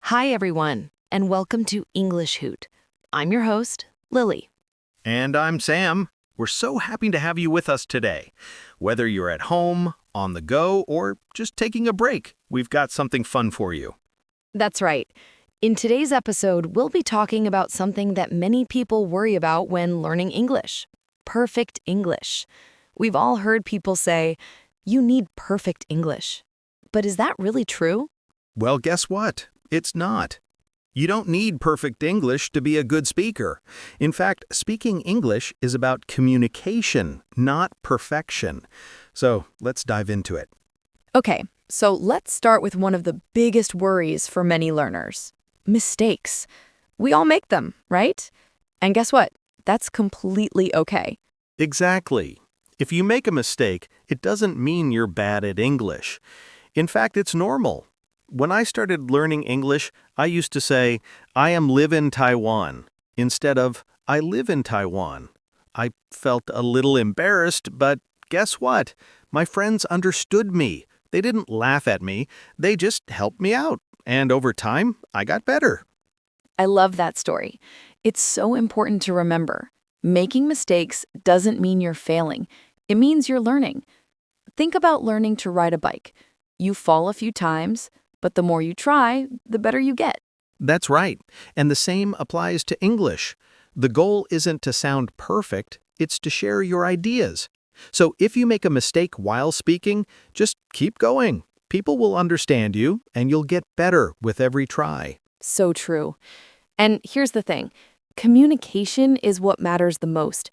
Hi, everyone, and welcome to English Hoot. I'm your host, Lily. And I'm Sam. We're so happy to have you with us today. Whether you're at home, on the go, or just taking a break, we've got something fun for you. That's right. In today's episode, we'll be talking about something that many people worry about when learning English: perfect English. We've all heard people say, you need perfect English. But is that really true? Well, guess what? It's not. You don't need perfect English to be a good speaker. In fact, speaking English is about communication, not perfection. So let's dive into it. Okay, so let's start with one of the biggest worries for many learners: mistakes. We all make them, right? And guess what? That's completely okay. Exactly. If you make a mistake, it doesn't mean you're bad at English. In fact, it's normal. When I started learning English, I used to say, I am live in Taiwan, instead of, I live in Taiwan. I felt a little embarrassed, but guess what? My friends understood me. They didn't laugh at me. They just helped me out. And over time, I got better. I love that story. It's so important to remember. Making mistakes doesn't mean you're failing. It means you're learning. Think about learning to ride a bike. You fall a few times, but the more you try, the better you get. That's right. And the same applies to English. The goal isn't to sound perfect, it's to share your ideas. So if you make a mistake while speaking, just keep going. People will understand you, and you'll get better with every try. So true. And here's the thing. Communication is what matters the most.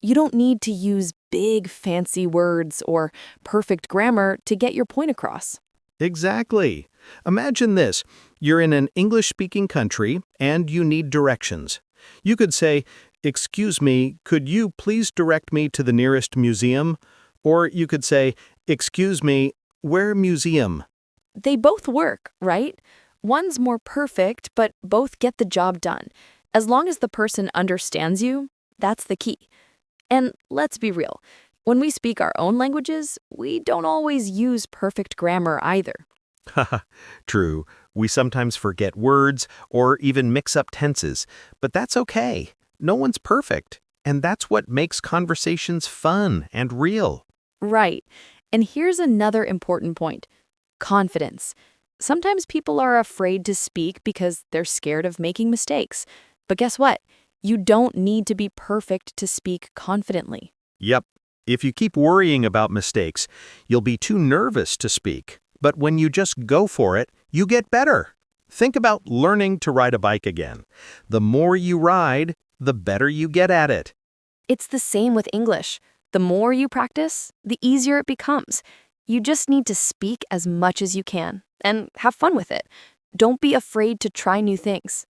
You don't need to use big, fancy words or perfect grammar to get your point across. Exactly. Imagine this. You're in an English-speaking country, and you need directions. You could say, "Excuse me, could you please direct me to the nearest museum?" Or you could say, "Excuse me, where museum?" They both work, right? One's more perfect, but both get the job done. As long as the person understands you, that's the key. And let's be real. When we speak our own languages, we don't always use perfect grammar either. Haha, true. We sometimes forget words or even mix up tenses, but that's okay. No one's perfect, and that's what makes conversations fun and real. Right. And here's another important point: confidence. Sometimes people are afraid to speak because they're scared of making mistakes. But guess what? You don't need to be perfect to speak confidently. Yep. If you keep worrying about mistakes, you'll be too nervous to speak. But when you just go for it, you get better. Think about learning to ride a bike again. The more you ride, the better you get at it. It's the same with English. The more you practice, the easier it becomes. You just need to speak as much as you can and have fun with it. Don't be afraid to try new things.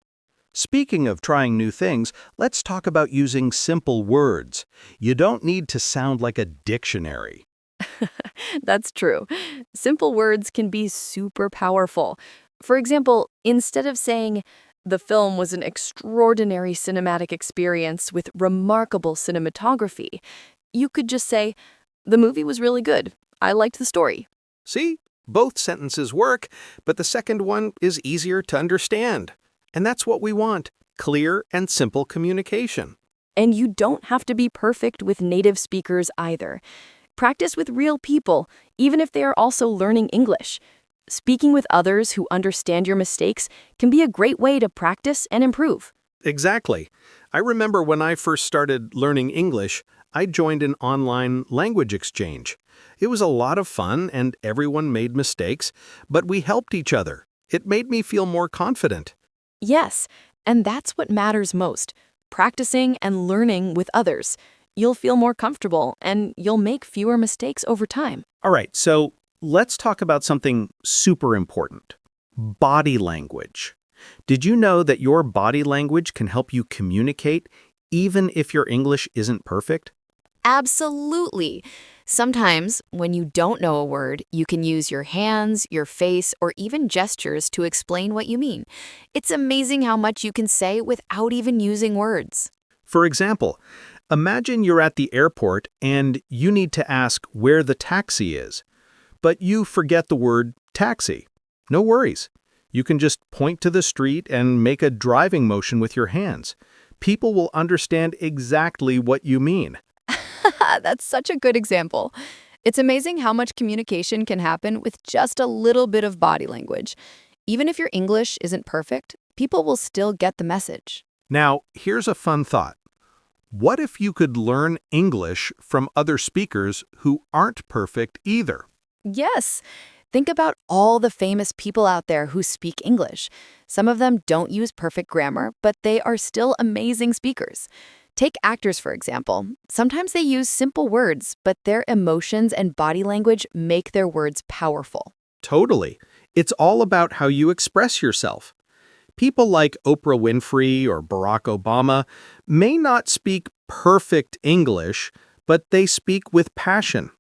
Speaking of trying new things, let's talk about using simple words. You don't need to sound like a dictionary. That's true. Simple words can be super powerful. For example, instead of saying, the film was an extraordinary cinematic experience with remarkable cinematography, you could just say, the movie was really good. I liked the story. See? Both sentences work, but the second one is easier to understand. And that's what we want: clear and simple communication. And you don't have to be perfect with native speakers either. Practice with real people, even if they are also learning English. Speaking with others who understand your mistakes can be a great way to practice and improve. Exactly. I remember when I first started learning English, I joined an online language exchange. It was a lot of fun and everyone made mistakes, but we helped each other. It made me feel more confident. Yes, and that's what matters most: practicing and learning with others. You'll feel more comfortable and you'll make fewer mistakes over time. All right, so let's talk about something super important: body language. Did you know that your body language can help you communicate even if your English isn't perfect? Absolutely. Sometimes, when you don't know a word, you can use your hands, your face, or even gestures to explain what you mean. It's amazing how much you can say without even using words. For example, imagine you're at the airport and you need to ask where the taxi is, but you forget the word taxi. No worries. You can just point to the street and make a driving motion with your hands. People will understand exactly what you mean. That's such a good example. It's amazing how much communication can happen with just a little bit of body language. Even if your English isn't perfect, people will still get the message. Now, here's a fun thought. What if you could learn English from other speakers who aren't perfect either? Yes, think about all the famous people out there who speak English. Some of them don't use perfect grammar, but they are still amazing speakers. Take actors, for example. Sometimes they use simple words, but their emotions and body language make their words powerful. Totally. It's all about how you express yourself. People like Oprah Winfrey or Barack Obama may not speak perfect English, but they speak with passion.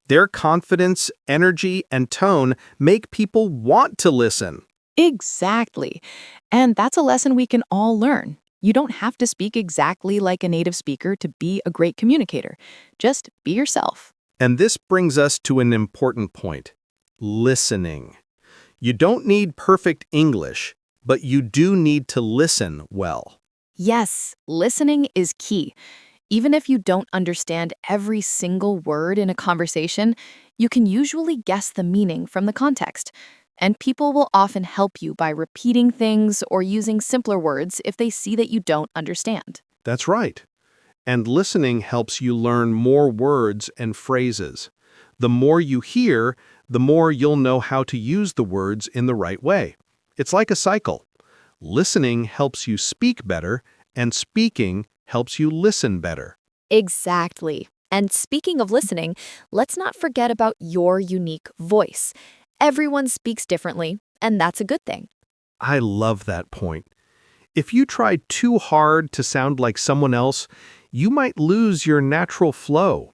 Their confidence, energy, and tone make people want to listen. Exactly. And that's a lesson we can all learn. You don't have to speak exactly like a native speaker to be a great communicator. Just be yourself. And this brings us to an important point: listening. You don't need perfect English, but you do need to listen well. Yes, listening is key. Even if you don't understand every single word in a conversation, you can usually guess the meaning from the context. And people will often help you by repeating things or using simpler words if they see that you don't understand. That's right. And listening helps you learn more words and phrases. The more you hear, the more you'll know how to use the words in the right way. It's like a cycle. Listening helps you speak better, and speaking helps you listen better. Exactly. And speaking of listening, let's not forget about your unique voice. Everyone speaks differently, and that's a good thing. I love that point. If you try too hard to sound like someone else, you might lose your natural flow.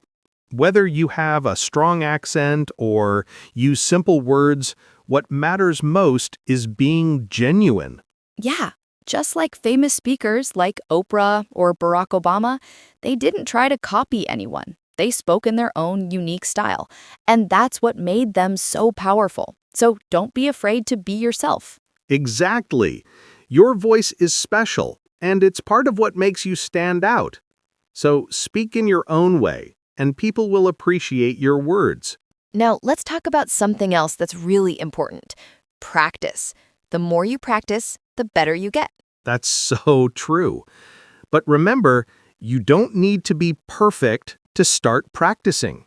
Whether you have a strong accent or use simple words, what matters most is being genuine. Yeah, just like famous speakers like Oprah or Barack Obama, they didn't try to copy anyone. They spoke in their own unique style, and that's what made them so powerful. So don't be afraid to be yourself. Exactly. Your voice is special, and it's part of what makes you stand out. So speak in your own way, and people will appreciate your words. Now, let's talk about something else that's really important: practice. The more you practice, the better you get. That's so true. But remember, you don't need to be perfect to start practicing.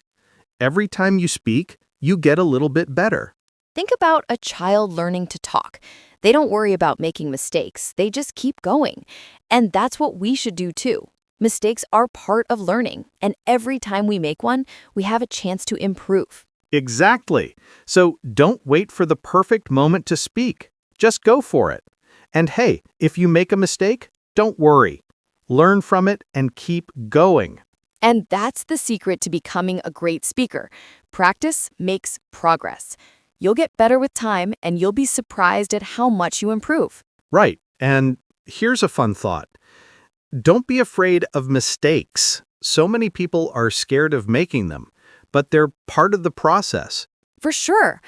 Every time you speak, you get a little bit better. Think about a child learning to talk. They don't worry about making mistakes, they just keep going. And that's what we should do too. Mistakes are part of learning, and every time we make one, we have a chance to improve. Exactly. So don't wait for the perfect moment to speak. Just go for it. And hey, if you make a mistake, don't worry. Learn from it and keep going. And that's the secret to becoming a great speaker. Practice makes progress. You'll get better with time, and you'll be surprised at how much you improve. Right. And here's a fun thought. Don't be afraid of mistakes. So many people are scared of making them, but they're part of the process. For sure.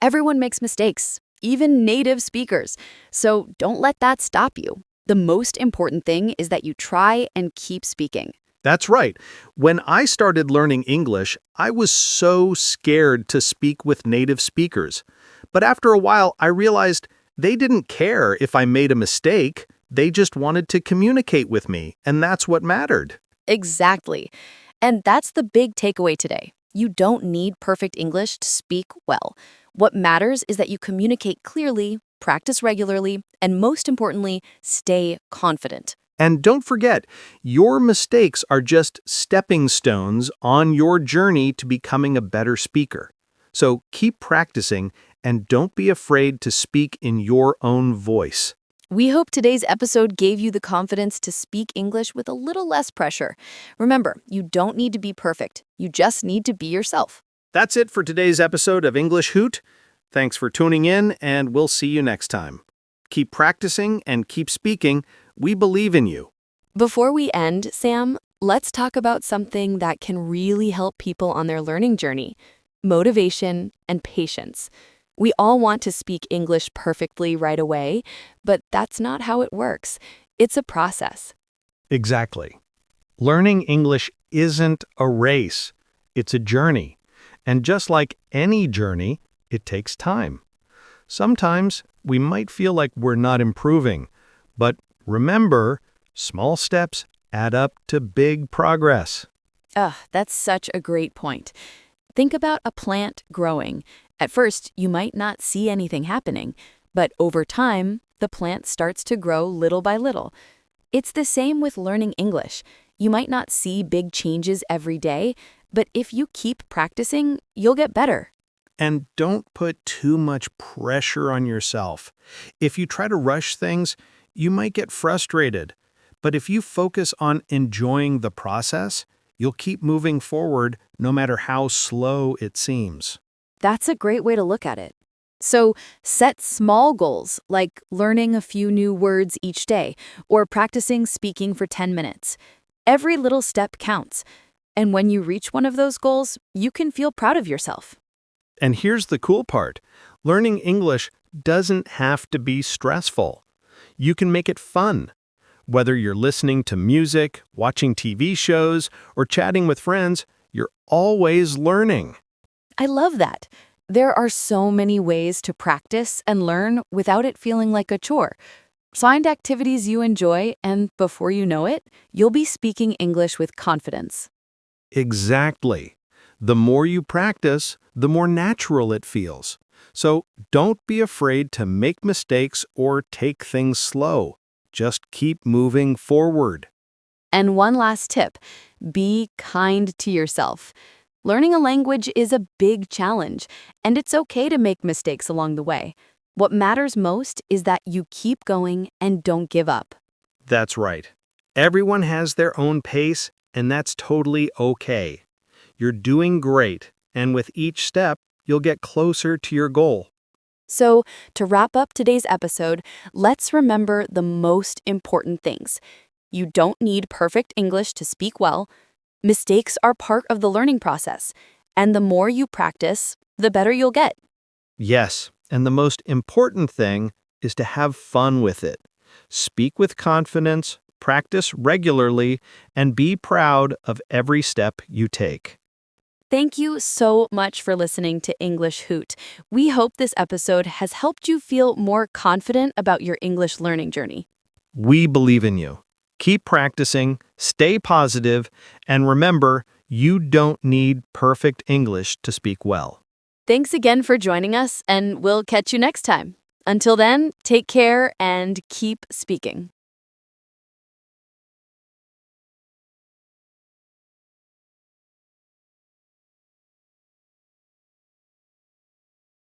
Everyone makes mistakes, even native speakers. So don't let that stop you. The most important thing is that you try and keep speaking. That's right. When I started learning English, I was so scared to speak with native speakers. But after a while, I realized they didn't care if I made a mistake. They just wanted to communicate with me, and that's what mattered. Exactly. And that's the big takeaway today. You don't need perfect English to speak well. What matters is that you communicate clearly, practice regularly, and most importantly, stay confident. And don't forget, your mistakes are just stepping stones on your journey to becoming a better speaker. So keep practicing and don't be afraid to speak in your own voice. We hope today's episode gave you the confidence to speak English with a little less pressure. Remember, you don't need to be perfect. You just need to be yourself. That's it for today's episode of English Hoot. Thanks for tuning in, and we'll see you next time. Keep practicing and keep speaking. We believe in you. Before we end, Sam, let's talk about something that can really help people on their learning journey: motivation and patience. We all want to speak English perfectly right away, but that's not how it works. It's a process. Exactly. Learning English isn't a race, it's a journey. And just like any journey, it takes time. Sometimes we might feel like we're not improving, but remember, small steps add up to big progress. Ugh, that's such a great point. Think about a plant growing. At first, you might not see anything happening, but over time, the plant starts to grow little by little. It's the same with learning English. You might not see big changes every day, but if you keep practicing, you'll get better. And don't put too much pressure on yourself. If you try to rush things, you might get frustrated. But if you focus on enjoying the process, you'll keep moving forward no matter how slow it seems. That's a great way to look at it. So, set small goals like learning a few new words each day or practicing speaking for 10 minutes. Every little step counts. And when you reach one of those goals, you can feel proud of yourself. And here's the cool part. Learning English doesn't have to be stressful. You can make it fun. Whether you're listening to music, watching TV shows, or chatting with friends, you're always learning. I love that. There are so many ways to practice and learn without it feeling like a chore. Find activities you enjoy, and before you know it, you'll be speaking English with confidence. Exactly. The more you practice, the more natural it feels. So don't be afraid to make mistakes or take things slow. Just keep moving forward. And one last tip, be kind to yourself. Learning a language is a big challenge, and it's okay to make mistakes along the way. What matters most is that you keep going and don't give up. That's right. Everyone has their own pace, and that's totally okay. You're doing great, and with each step, you'll get closer to your goal. So, to wrap up today's episode, let's remember the most important things. You don't need perfect English to speak well. Mistakes are part of the learning process, and the more you practice, the better you'll get. Yes, and the most important thing is to have fun with it. Speak with confidence, practice regularly, and be proud of every step you take. Thank you so much for listening to English Hoot. We hope this episode has helped you feel more confident about your English learning journey. We believe in you. Keep practicing, stay positive, and remember, you don't need perfect English to speak well. Thanks again for joining us, and we'll catch you next time. Until then, take care and keep speaking.